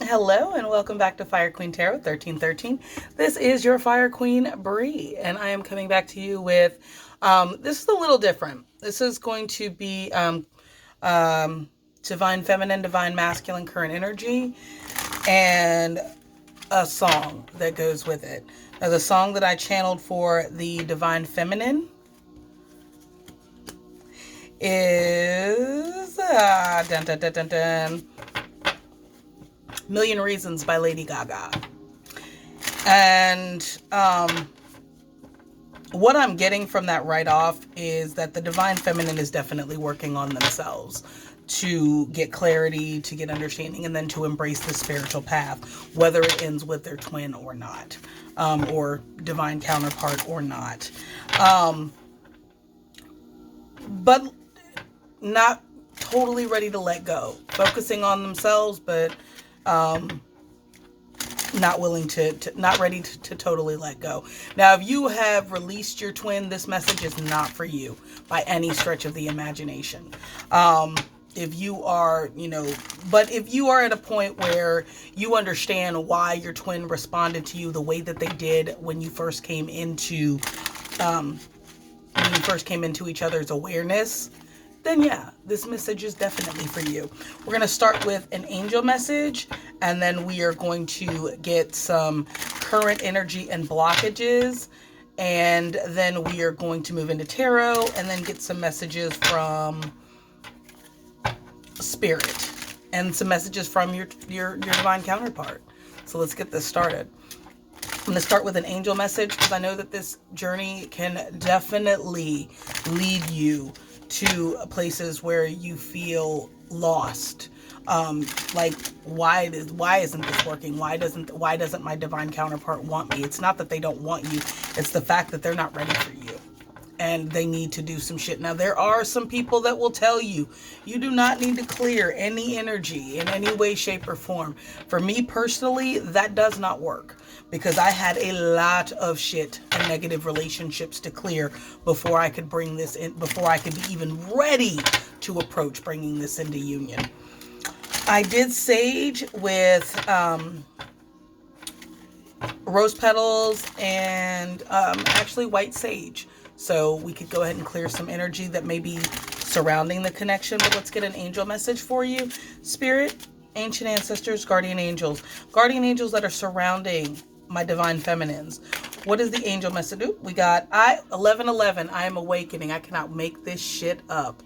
Hello and welcome back to Fire Queen Tarot 1313. This is your Fire Queen Bree, and I am coming back to you with this is a little different. This is going to be divine feminine, divine masculine, current energy, and a song that goes with it. Now, the song that I channeled for the divine feminine is dun, dun, dun, dun, dun, Million Reasons by Lady Gaga. And what I'm getting from that right off is that the divine feminine is definitely working on themselves to get clarity, to get understanding, and then to embrace the spiritual path, whether it ends with their twin or not, or divine counterpart or not. But not totally ready to let go, focusing on themselves, but not willing not ready to totally let go. Now, if you have released your twin, this message is not for you by any stretch of the imagination. If you are, but if you are at a point where you understand why your twin responded to you the way that they did when you first came into, each other's awareness, then yeah, this message is definitely for you. We're going to start with an angel message, and then we are going to get some current energy and blockages, and then we are going to move into tarot, and then get some messages from spirit, and some messages from your divine counterpart. So let's get this started. I'm going to start with an angel message, because I know that this journey can definitely lead you to places where you feel lost. Like, why isn't this working? Why doesn't my divine counterpart want me? It's not that they don't want you. It's the fact that they're not ready for you, and they need to do some shit. Now, there are some people that will tell you, you do not need to clear any energy in any way, shape, or form. For me personally, that does not work, because I had a lot of shit and negative relationships to clear before I could bring this in, before I could be even ready to approach bringing this into union. I did sage with rose petals and actually white sage. So we could go ahead and clear some energy that may be surrounding the connection. But let's get an angel message for you. Spirit, ancient ancestors, guardian angels that are surrounding my divine feminines. What is the angel message? Ooh, we got 1111. I am awakening. I cannot make this shit up.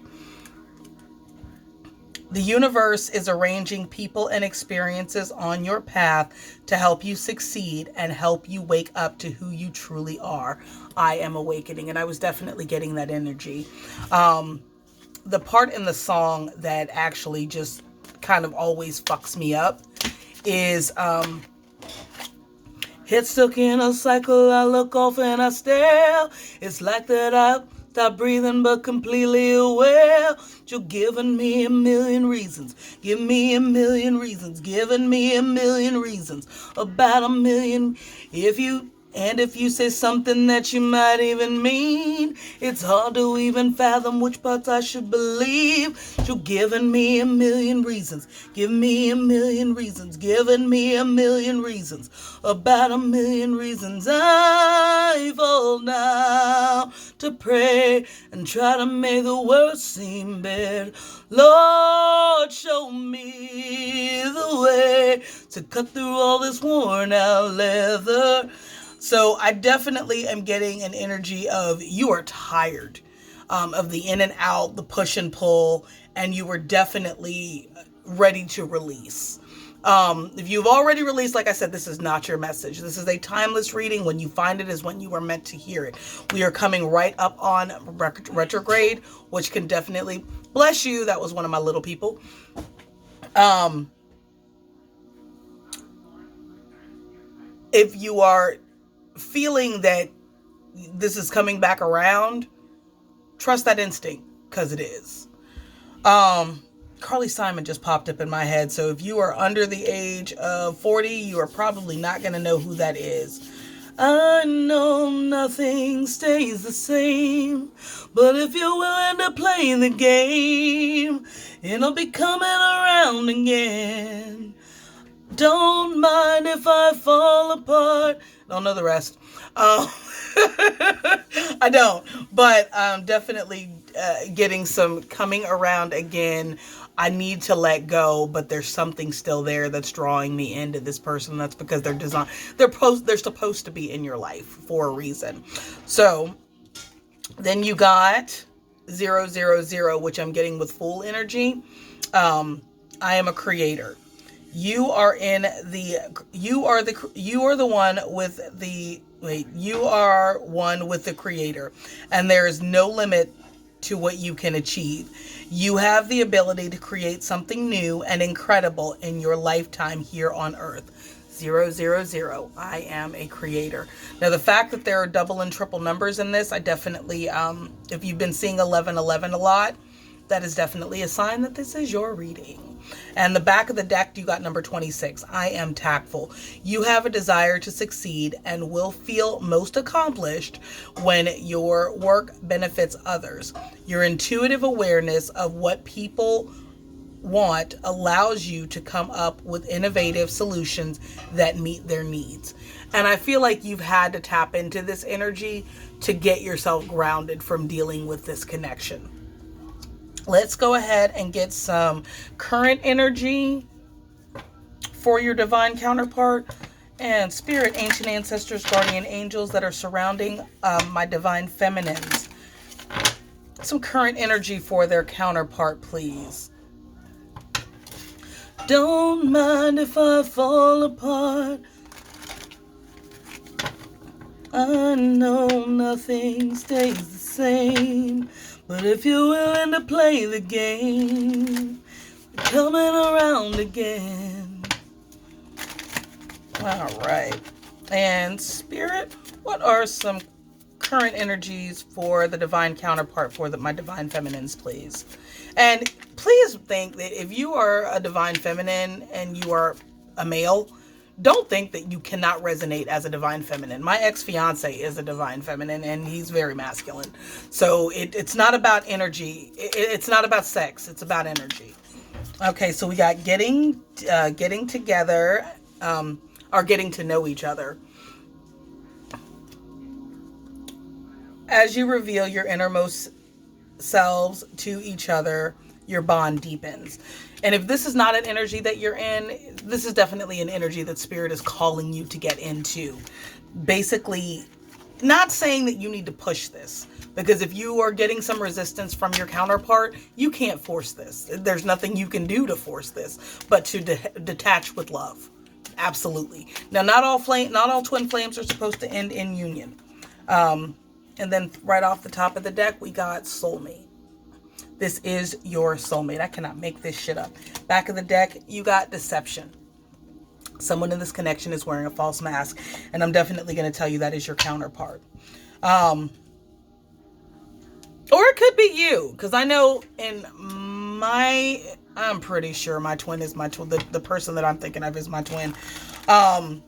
The universe is arranging people and experiences on your path to help you succeed and help you wake up to who you truly are. I am awakening. And I was definitely getting that energy. The part in the song that actually just kind of always fucks me up is head stuck in a cycle, I look off and I stare. It's like that I stop breathing but completely aware. You're giving me a million reasons. Give me a million reasons. Giving me a million reasons. About a million. If you say something that you might even mean, it's hard to even fathom which parts I should believe. You're giving me a million reasons. Give me a million reasons. Giving me a million reasons. About a million reasons. I fall down to pray and try to make the world seem better. Lord, show me the way to cut through all this worn out leather. So I definitely am getting an energy of you are tired of the in and out, the push and pull, and you were definitely ready to release. If you've already released, like I said, this is not your message. This is a timeless reading. When you find it is when you were meant to hear it. We are coming right up on retrograde, which can definitely bless you. That was one of my little people. If you are feeling that this is coming back around, trust that instinct, because it is. Carly Simon just popped up in my head. So if you are under the age of 40, you are probably not going to know who that is. I know nothing stays the same, but if you're willing to play the game, it'll be coming around again. Don't mind if I fall apart. Don't know the rest. I don't, but definitely getting some coming around again. I need to let go, but there's something still there that's drawing me into this person. That's because they're supposed to be in your life for a reason. So then you got 000, which I'm getting with full energy. I am a creator. You are one with the creator, and there is no limit to what you can achieve. You have the ability to create something new and incredible in your lifetime here on earth. 000. I am a creator. Now, the fact that there are double and triple numbers in this, I definitely, if you've been seeing 1111 a lot, that is definitely a sign that this is your reading. And the back of the deck, you got number 26. I am tactful. You have a desire to succeed and will feel most accomplished when your work benefits others. Your intuitive awareness of what people want allows you to come up with innovative solutions that meet their needs. And I feel like you've had to tap into this energy to get yourself grounded from dealing with this connection. Let's go ahead and get some current energy for your divine counterpart and spirit, ancient ancestors, guardian angels that are surrounding my divine feminines. Some current energy for their counterpart, please. Don't mind if I fall apart. I know nothing stays the same. But if you're willing to play the game, we're coming around again. All right. And Spirit, what are some current energies for the divine counterpart for my divine feminines, please? And please think that if you are a divine feminine and you are a male, don't think that you cannot resonate as a divine feminine. My ex-fiance is a divine feminine and he's very masculine. So it's not about energy. It's not about sex. It's about energy. Okay, so we got getting together, or getting to know each other. As you reveal your innermost selves to each other, your bond deepens. And if this is not an energy that you're in, this is definitely an energy that Spirit is calling you to get into. Basically, not saying that you need to push this, because if you are getting some resistance from your counterpart, you can't force this. There's nothing you can do to force this, but to detach with love. Absolutely. Now, not all twin flames are supposed to end in union. And then right off the top of the deck, we got Soulmate. This is your soulmate. I cannot make this shit up. Back of the deck, you got Deception. Someone in this connection is wearing a false mask, and I'm definitely going to tell you that is your counterpart. Or it could be you, because I know I'm pretty sure my twin is my twin. The person that I'm thinking of is my twin. I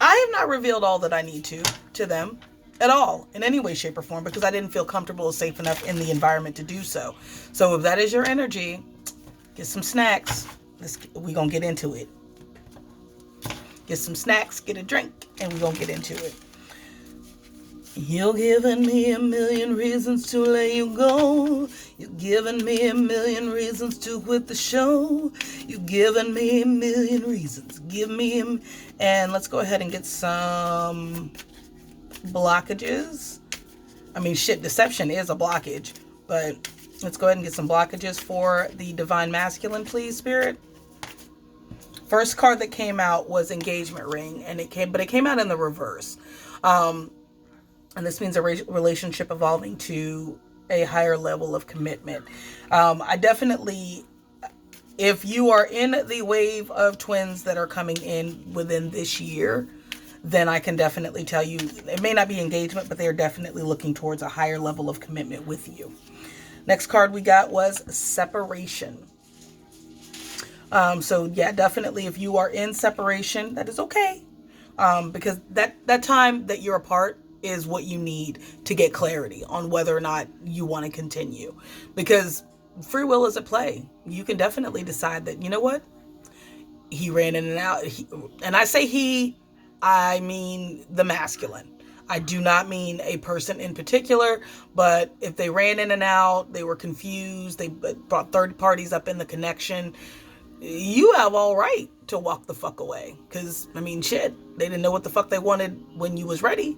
have not revealed all that I need to them at all, in any way, shape, or form, because I didn't feel comfortable or safe enough in the environment to do so. So if that is your energy, get some snacks. We're going to get into it. Get some snacks, get a drink, and we're going to get into it. You're giving me a million reasons to let you go. You're giving me a million reasons to quit the show. You're giving me a million reasons. And let's go ahead and get some blockages. I mean, deception is a blockage, but let's go ahead and get some blockages for the divine masculine, please, Spirit. First card that came out was Engagement Ring, and it came out in the reverse. And this means a relationship evolving to a higher level of commitment. I definitely, if you are in the wave of twins that are coming in within this year, then I can definitely tell you, it may not be engagement, but they are definitely looking towards a higher level of commitment with you. Next card we got was Separation. So yeah, definitely if you are in separation, that is okay. Because that time that you're apart is what you need to get clarity on whether or not you want to continue. Because free will is at play. You can definitely decide that, you know what? he ran in and out. And I say he, I mean the masculine. I do not mean a person in particular, but if they ran in and out, they were confused, they brought third parties up in the connection, you have all right to walk the fuck away. Because, I mean, shit, they didn't know what the fuck they wanted when you was ready.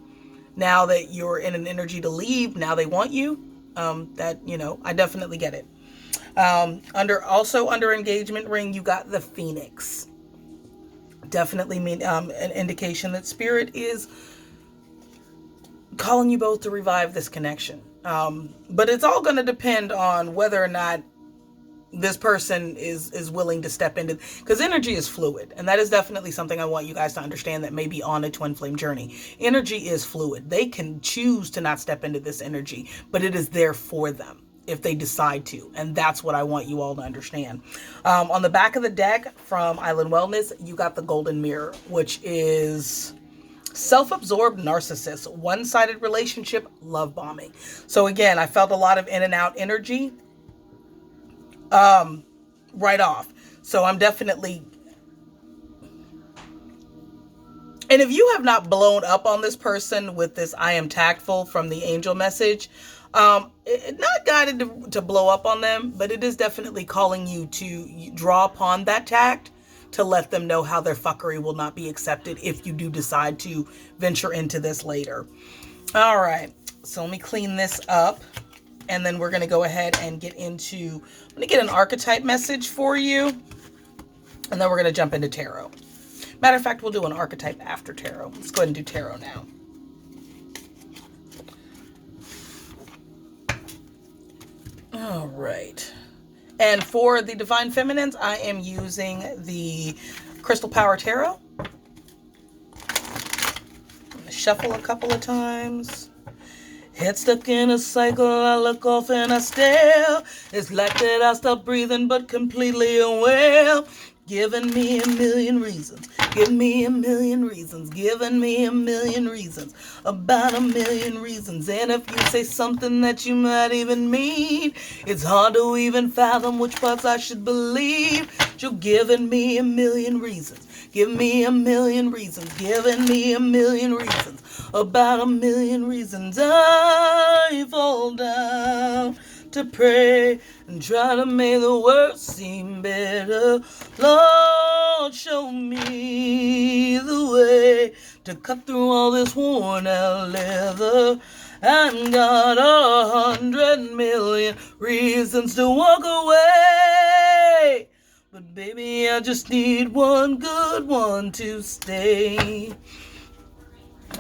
Now that you're in an energy to leave, now they want you. That, you know, I definitely get it. Under engagement ring, you got the Phoenix. Definitely mean an indication that spirit is calling you both to revive this connection. But it's all going to depend on whether or not this person is willing to step into, because energy is fluid, and that is definitely something I want you guys to understand that may be on a twin flame journey. Energy is fluid. They can choose to not step into this energy, but it is there for them if they decide to, and that's what I want you all to understand. On the back of the deck from Island Wellness, you got the Golden Mirror, which is self-absorbed narcissist, one-sided relationship, love bombing. So again, I felt a lot of in and out energy right off. So I'm definitely, and if you have not blown up on this person with this I am tactful from the angel message, not guided to blow up on them, but it is definitely calling you to draw upon that tact to let them know how their fuckery will not be accepted if you do decide to venture into this later. All right, so let me clean this up, and then we're going to go ahead and get into, I'm going to get an archetype message for you, and then we're going to jump into tarot. Matter of fact, we'll do an archetype after tarot. Let's go ahead and do tarot now. All right. And for the Divine Feminines, I am using the Crystal Power Tarot. I'm going to shuffle a couple of times. Head stuck in a cycle, I look off and I stare. It's like that I stop breathing but completely aware. Giving me a million reasons. Give me a million reasons. Giving me a million reasons. About a million reasons. And if you say something that you might even mean, it's hard to even fathom which parts I should believe. You're giving me a million reasons. Give me a million reasons. Giving me a million reasons. About a million reasons. I fall down to pray and try to make the world seem better. Lord, show me the way to cut through all this worn out leather. I've got 100 million reasons to walk away, but baby, I just need one good one to stay.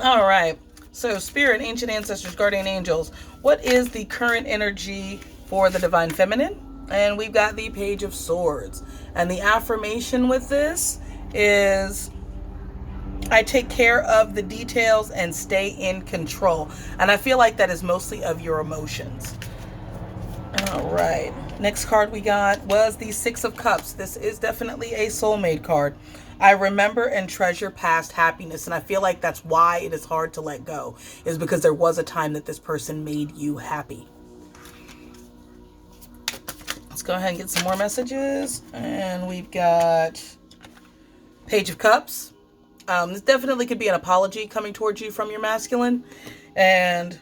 All right. So, Spirit, Ancient Ancestors, Guardian Angels, what is the current energy for the Divine Feminine? And we've got the Page of Swords. And the affirmation with this is, I take care of the details and stay in control. And I feel like that is mostly of your emotions. All right. Next card we got was the Six of Cups. This is definitely a soulmate card. I remember and treasure past happiness, and I feel like that's why it is hard to let go, is because there was a time that this person made you happy. Let's go ahead and get some more messages. And we've got Page of Cups. This definitely could be an apology coming towards you from your masculine. And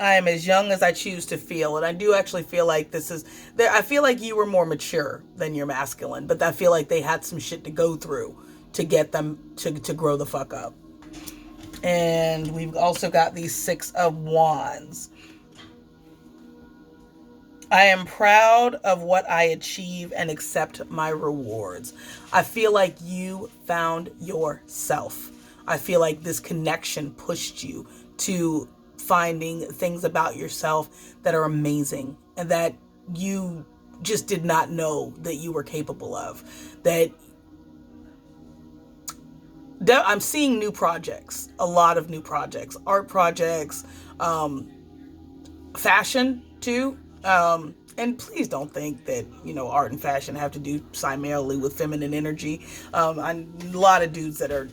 I am as young as I choose to feel. And I do actually feel like this is, I feel like you were more mature than your masculine, but I feel like they had some shit to go through to get them to grow the fuck up. And we've also got the Six of Wands. I am proud of what I achieve and accept my rewards. I feel like you found yourself. I feel like this connection pushed you to finding things about yourself that are amazing and that you just did not know that you were capable of. That I'm seeing new projects, a lot of new projects, art projects, fashion too. And please don't think that, art and fashion have to do primarily with feminine energy. A lot of dudes that are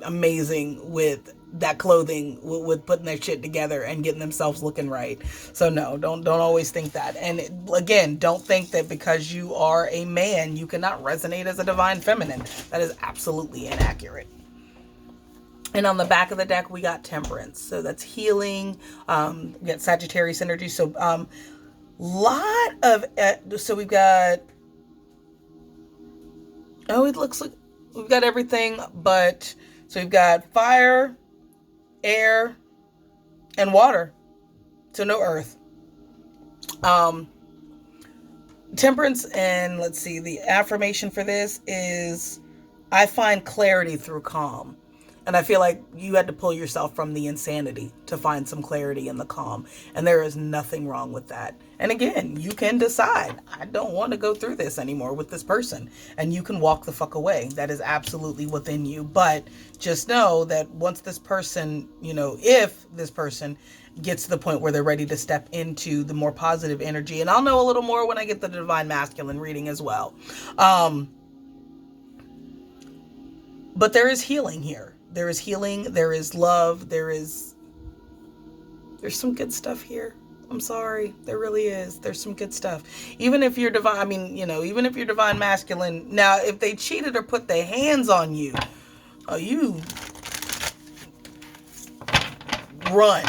amazing with that clothing, with putting their shit together and getting themselves looking right. So no, don't always think that. And again, don't think that because you are a man, you cannot resonate as a divine feminine. That is absolutely inaccurate. And on the back of the deck, we got Temperance. So that's healing. We got Sagittarius energy. So lot of, so we've got, oh, it looks like we've got everything but, so we've got fire, air, and water. So no earth. Temperance, and let's see, the affirmation for this is, I find clarity through calm. And I feel like you had to pull yourself from the insanity to find some clarity in the calm. And there is nothing wrong with that. And again, you can decide, I don't want to go through this anymore with this person. And you can walk the fuck away. That is absolutely within you. But just know that once this person, if this person gets to the point where they're ready to step into the more positive energy, and I'll know a little more when I get the Divine Masculine reading as well. But there is healing here. There is healing. There is love. There's some good stuff here. I'm sorry. There really is. There's some good stuff. Even if you're divine, even if you're divine masculine. Now, if they cheated or put their hands on you, you run.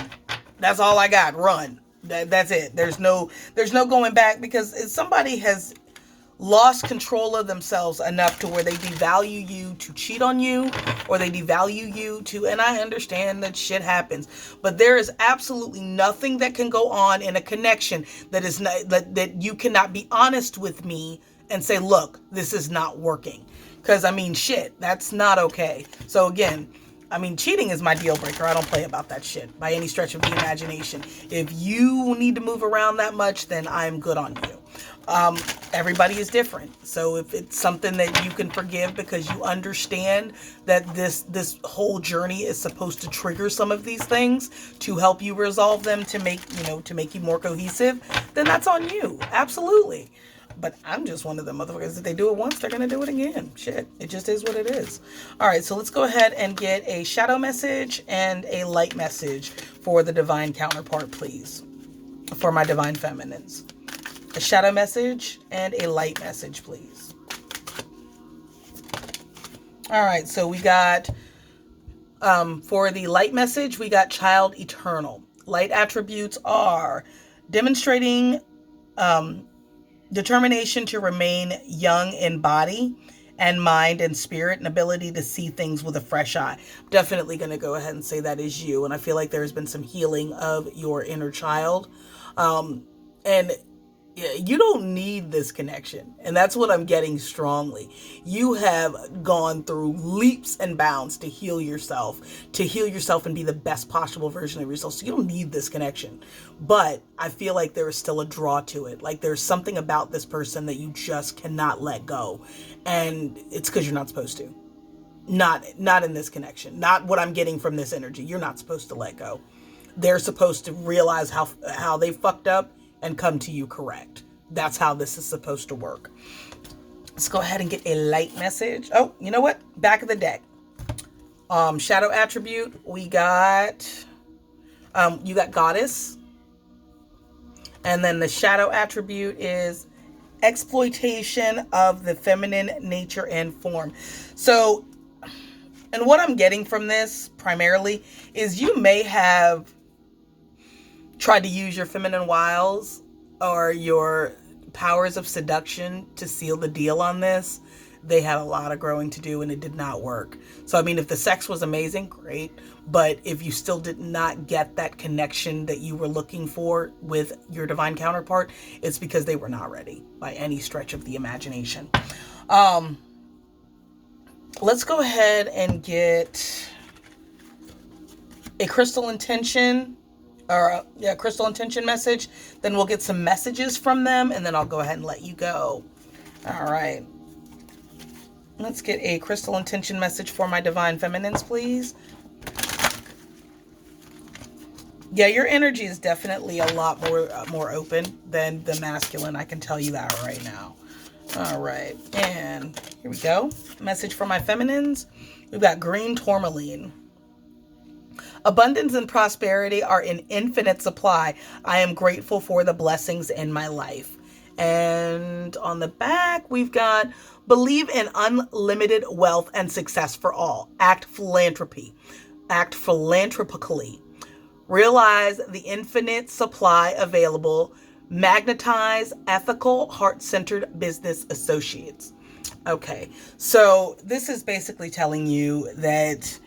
That's all I got. Run. That's it. There's no going back, because if somebody has lost control of themselves enough to where they devalue you to cheat on you, or they devalue you to, and I understand that shit happens, but there is absolutely nothing that can go on in a connection that is not, that you cannot be honest with me and say, look, this is not working. Because shit, that's not okay. So again, cheating is my deal breaker. I don't play about that shit by any stretch of the imagination. If you need to move around that much, then I'm good on you. Everybody is different. So if it's something that you can forgive because you understand that this whole journey is supposed to trigger some of these things to help you resolve them, to make you more cohesive, then that's on you. Absolutely. But I'm just one of them motherfuckers. If they do it once, they're going to do it again. Shit. It just is what it is. All right. So let's go ahead and get a shadow message and a light message for the divine counterpart, please. For my divine feminines. A shadow message and a light message, please. All right. So we got, for the light message, we got child eternal. Light attributes are demonstrating, determination to remain young in body and mind and spirit, and ability to see things with a fresh eye. I'm definitely going to go ahead and say that is you. And I feel like there's been some healing of your inner child. And you don't need this connection. And that's what I'm getting strongly. You have gone through leaps and bounds to heal yourself and be the best possible version of yourself. So you don't need this connection. But I feel like there is still a draw to it. Like there's something about this person that you just cannot let go. And it's because you're not supposed to. Not in this connection. Not what I'm getting from this energy. You're not supposed to let go. They're supposed to realize how they fucked up and come to you correct. That's how this is supposed to work. Let's go ahead and get a light message. Oh, you know what? Back of the deck. Shadow attribute. We got, you got goddess. And then the shadow attribute is exploitation of the feminine nature and form. So, and what I'm getting from this primarily is you may have tried to use your feminine wiles or your powers of seduction to seal the deal on this. They had a lot of growing to do and it did not work. So, if the sex was amazing, great. But if you still did not get that connection that you were looking for with your divine counterpart, it's because they were not ready by any stretch of the imagination. Let's go ahead and get a crystal intention. Or crystal intention message. Then we'll get some messages from them, and then I'll go ahead and let you go. All right. Let's get a crystal intention message for my divine feminines, please. Yeah, your energy is definitely a lot more open than the masculine. I can tell you that right now. All right. And here we go. Message for my feminines. We've got green tourmaline. Abundance and prosperity are in infinite supply. I am grateful for the blessings in my life. And on the back, we've got believe in unlimited wealth and success for all. Act philanthropy. Act philanthropically. Realize the infinite supply available. Magnetize ethical, heart-centered business associates. Okay, so this is basically telling you that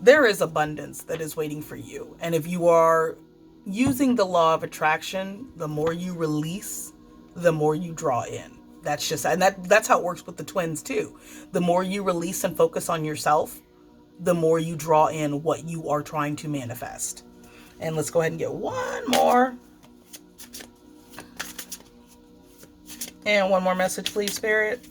there is abundance that is waiting for you. And if you are using the law of attraction, the more you release, the more you draw in. That's just, and that's how it works with the twins too. The more you release and focus on yourself, the more you draw in what you are trying to manifest. And let's go ahead and get one more. And one more message, please, Spirit.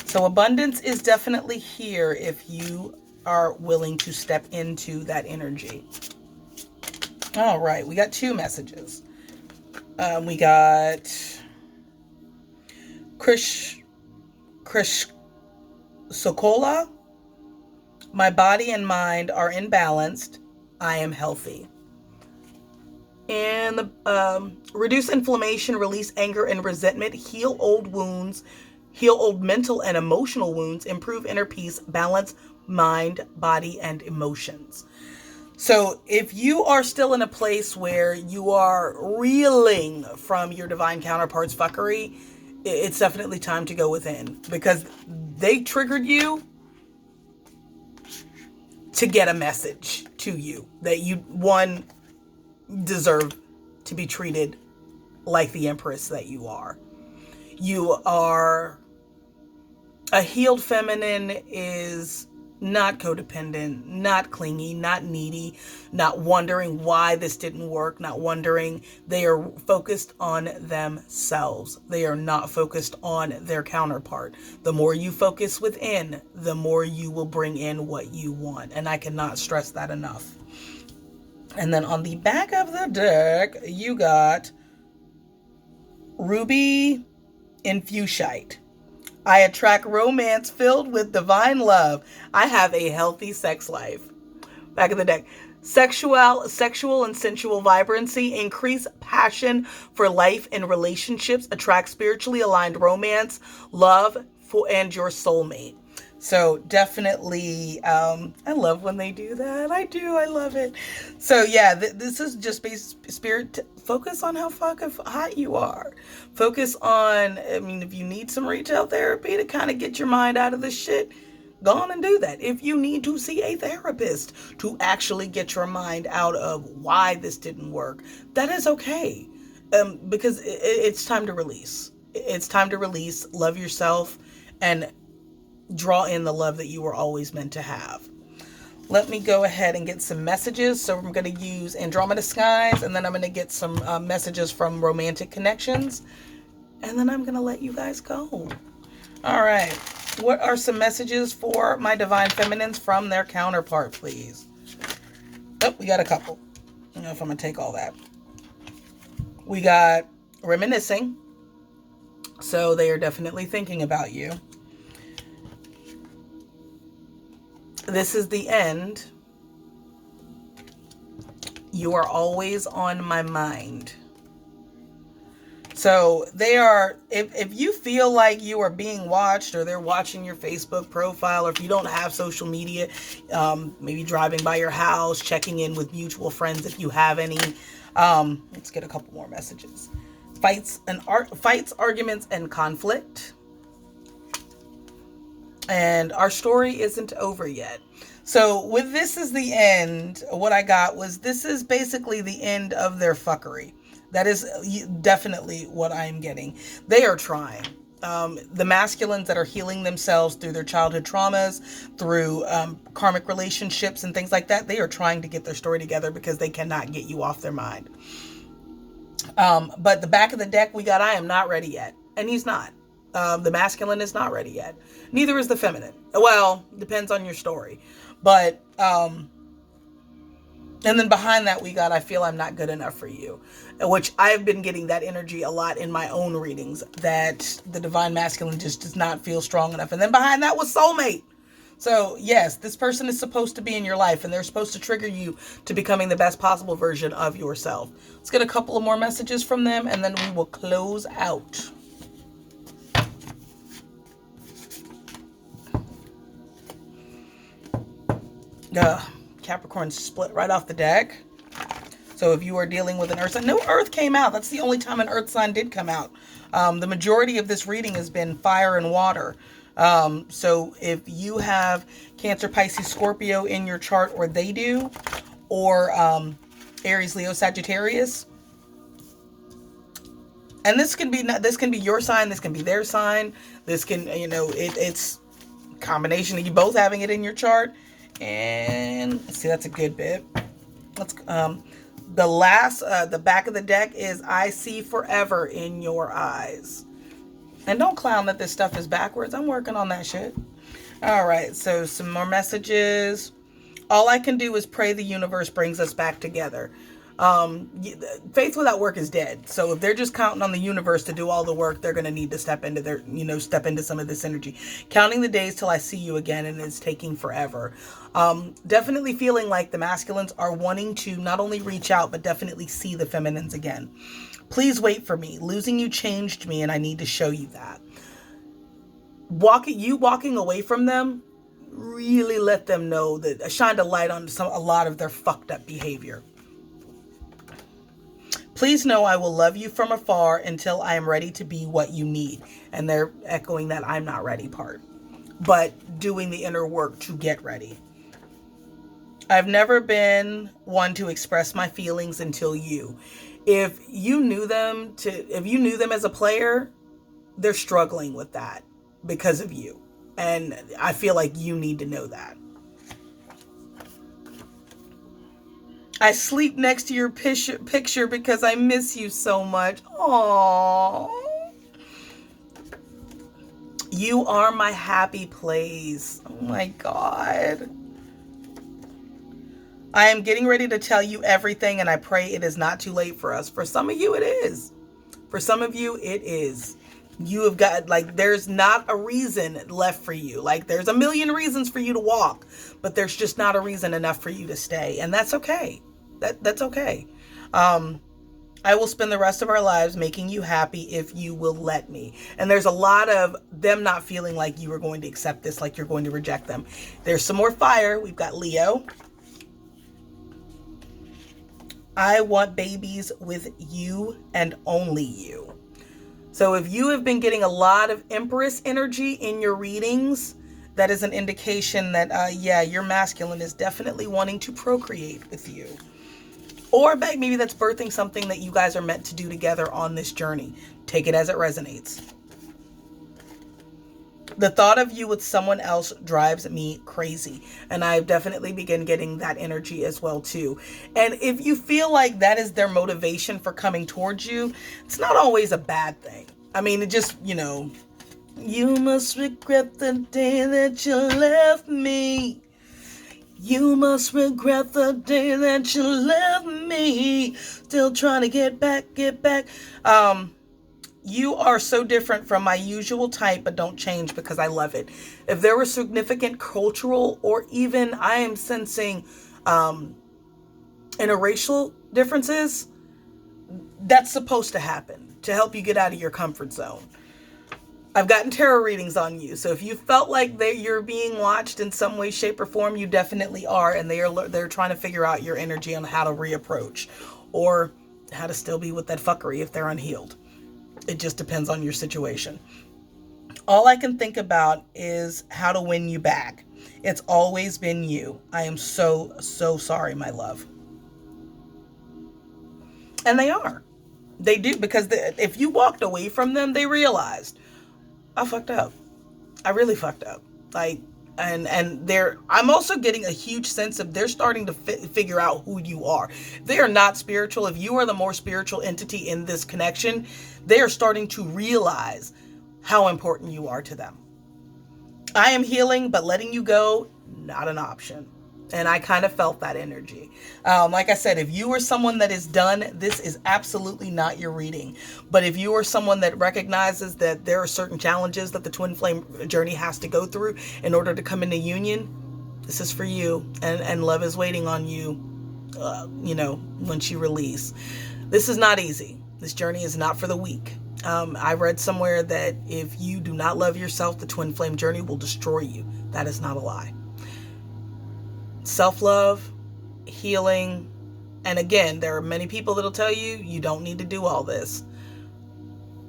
So abundance is definitely here if you are willing to step into that energy. All right, we got two messages. We got Krish Sokola. My body and mind are imbalanced. I am healthy. And reduce inflammation, release anger and resentment, heal old wounds, heal old mental and emotional wounds, improve inner peace, balance mind, body, and emotions. So if you are still in a place where you are reeling from your divine counterpart's fuckery, it's definitely time to go within, because they triggered you to get a message to you that you, one, deserve to be treated like the empress that you are. You are a healed feminine, is not codependent, not clingy, not needy, not wondering why this didn't work, not wondering. They are focused on themselves. They are not focused on their counterpart. The more you focus within, the more you will bring in what you want. And I cannot stress that enough. And then on the back of the deck, you got Ruby Infushite. I attract romance filled with divine love. I have a healthy sex life. Back of the deck. Sexual and sensual vibrancy, increase passion for life and relationships, attract spiritually aligned romance, love, and your soulmate. So definitely, I love when they do that. I do. I love it. So yeah, this is just based spirit. Focus on how fucking hot you are. Focus on, I mean, if you need some retail therapy to kind of get your mind out of this shit, go on and do that. If you need to see a therapist to actually get your mind out of why this didn't work, that is okay. Because it's time to release. It's time to release, love yourself, and draw in the love that you were always meant to have. Let me go ahead and get some messages. So I'm going to use Andromeda Skies, and then I'm going to get some messages from Romantic Connections, and then I'm going to let you guys go. All right. What are some messages for my divine feminines from their counterpart, please? Oh, we got a couple. I don't know if I'm going to take all that. We got reminiscing. So they are definitely thinking about you. This is the end. You are always on my mind. So they are, if you feel like you are being watched, or they're watching your Facebook profile, or if you don't have social media, maybe driving by your house, checking in with mutual friends if you have any. Let's get a couple more messages. Fights, arguments, and conflict. And our story isn't over yet. So with this is the end, what I got was, this is basically the end of their fuckery. That is definitely what I'm getting. They are trying. The masculines that are healing themselves through their childhood traumas, through karmic relationships and things like that, they are trying to get their story together because they cannot get you off their mind. But the back of the deck, we got, I am not ready yet. And he's not. The masculine is not ready yet. Neither is the feminine. Well, depends on your story. But And then behind that, we got, I feel I'm not good enough for you, which I've been getting that energy a lot in my own readings, that the divine masculine just does not feel strong enough. And then behind that was soulmate. So yes, this person is supposed to be in your life, and they're supposed to trigger you to becoming the best possible version of yourself. Let's get a couple of more messages from them, and then we will close out. Capricorn split right off the deck. So if you are dealing with an earth sign, no earth came out. That's the only time an earth sign did come out. The majority of this reading has been fire and water. So if you have Cancer, Pisces, Scorpio in your chart, or they do, or Aries, Leo, Sagittarius, and this can be your sign, this can be their sign, this can, it's a combination of you both having it in your chart. And let's see, that's a good bit. Let's the back of the deck is I see forever in your eyes. And don't clown that this stuff is backwards. I'm working on that shit. All right, so some more messages. All I can do is pray the universe brings us back together. Faith without work is dead. So if they're just counting on the universe to do all the work, they're going to need to step into some of this energy. Counting the days till I see you again, and it's taking forever. Definitely feeling like the masculines are wanting to not only reach out, but definitely see the feminines again. Please wait for me. Losing you changed me, and I need to show you that. Walking away from them really let them know that, shined a light on a lot of their fucked up behavior. Please know I will love you from afar until I am ready to be what you need. And they're echoing that I'm not ready part, but doing the inner work to get ready. I've never been one to express my feelings until you. If you knew them as a player, they're struggling with that because of you. And I feel like you need to know that. I sleep next to your picture because I miss you so much. Aww. You are my happy place. Oh my God. I am getting ready to tell you everything, and I pray it is not too late for us. For some of you, it is. For some of you, it is. You have got, there's not a reason left for you. There's a million reasons for you to walk, but there's just not a reason enough for you to stay. And that's okay. That's okay. I will spend the rest of our lives making you happy if you will let me. And there's a lot of them not feeling like you are going to accept this, like you're going to reject them. There's some more fire. We've got Leo. I want babies with you and only you. So if you have been getting a lot of Empress energy in your readings, that is an indication that, your masculine is definitely wanting to procreate with you. Or maybe that's birthing something that you guys are meant to do together on this journey. Take it as it resonates. The thought of you with someone else drives me crazy. And I've definitely begun getting that energy as well too. And if you feel like that is their motivation for coming towards you, it's not always a bad thing. I mean, it just, you must regret the day that you left me. You must regret the day that you left me. Still trying to get back. You are so different from my usual type, but don't change because I love it. If there were significant cultural or even I am sensing interracial differences, that's supposed to happen to help you get out of your comfort zone. I've gotten tarot readings on you. So if you felt like you're being watched in some way, shape, or form, you definitely are. And they're trying to figure out your energy on how to reapproach or how to still be with that fuckery if they're unhealed. It just depends on your situation. All I can think about is how to win you back. It's always been you. I am so, so sorry, my love. And they are. They do, because if you walked away from them, they realized, I fucked up. I really fucked up. I'm also getting a huge sense of they're starting to figure out who you are. They are not spiritual. If you are the more spiritual entity in this connection, they are starting to realize how important you are to them. I am healing, but letting you go, not an option. And I kind of felt that energy. Like I said, if you are someone that is done, this is absolutely not your reading. But if you are someone that recognizes that there are certain challenges that the twin flame journey has to go through in order to come into union, this is for you. And love is waiting on you, once you release. This is not easy. This journey is not for the weak. I read somewhere that if you do not love yourself, the twin flame journey will destroy you. That is not a lie. Self-love, healing, and again, there are many people that'll tell you, you don't need to do all this.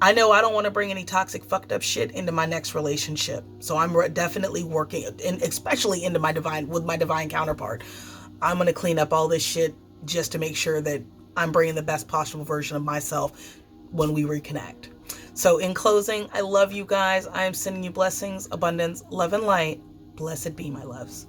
I know I don't want to bring any toxic, fucked up shit into my next relationship. So I'm definitely working, and especially into my divine counterpart. I'm going to clean up all this shit just to make sure that I'm bringing the best possible version of myself when we reconnect. So in closing, I love you guys. I am sending you blessings, abundance, love, and light. Blessed be, my loves.